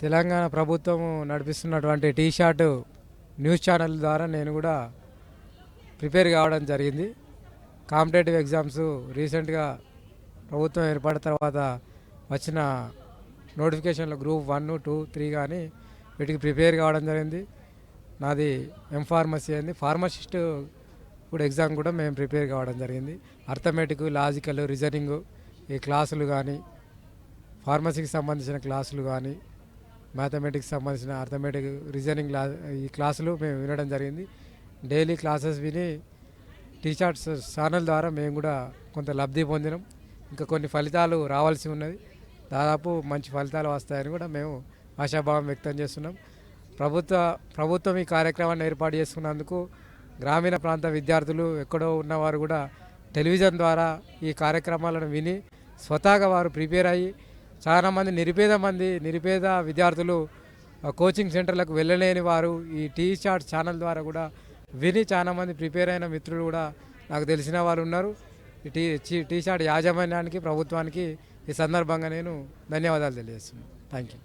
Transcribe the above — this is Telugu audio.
తెలంగాణ ప్రభుత్వం నడిపిస్తున్నటువంటి టీ షార్ట్ న్యూస్ ఛానల్ ద్వారా నేను కూడా ప్రిపేర్ కావడం జరిగింది. కాంపిటేటివ్ ఎగ్జామ్స్ రీసెంట్గా ప్రభుత్వం ఏర్పడిన తర్వాత వచ్చిన నోటిఫికేషన్లో గ్రూప్ 1, 2, 3 కానీ వీటికి ప్రిపేర్ కావడం జరిగింది. నాది ఫార్మసీ అయింది. ఫార్మసిస్ట్ కూడా ఎగ్జామ్ కూడా మేము ప్రిపేర్ కావడం జరిగింది. అర్థమెటిక్, లాజికల్, రీజనింగ్ ఈ క్లాసులు కానీ, ఫార్మసీకి సంబంధించిన క్లాసులు కానీ, మ్యాథమెటిక్స్ సంబంధించిన అర్థమెటిక్, రీజనింగ్ ఈ క్లాసులు మేము వినడం జరిగింది. డైలీ క్లాసెస్ విని టీ షార్ట్స్ ఛానల్ ద్వారా మేము కూడా కొంత లబ్ధి పొందినాం. ఇంకా కొన్ని ఫలితాలు రావాల్సి ఉన్నది. దాదాపు మంచి ఫలితాలు వస్తాయని కూడా మేము ఆశాభావం వ్యక్తం చేస్తున్నాం. ప్రభుత్వం ఈ కార్యక్రమాన్ని ఏర్పాటు చేసుకున్నందుకు గ్రామీణ ప్రాంత విద్యార్థులు ఎక్కడో ఉన్నవారు కూడా టెలివిజన్ ద్వారా ఈ కార్యక్రమాలను విని స్వతహాగా వారు ప్రిపేర్ అయ్యి చాలామంది నిరుపేద విద్యార్థులు కోచింగ్ సెంటర్లకు వెళ్ళలేని వారు ఈ టీ షార్ట్ ఛానల్ ద్వారా కూడా విని చాలామంది ప్రిపేర్ అయిన మిత్రులు కూడా నాకు తెలిసిన వారు ఉన్నారు. ఈ టీ షార్ట్ యాజమాన్యానికి, ప్రభుత్వానికి ఈ సందర్భంగా నేను ధన్యవాదాలు తెలియజేస్తున్నాను. Thank you.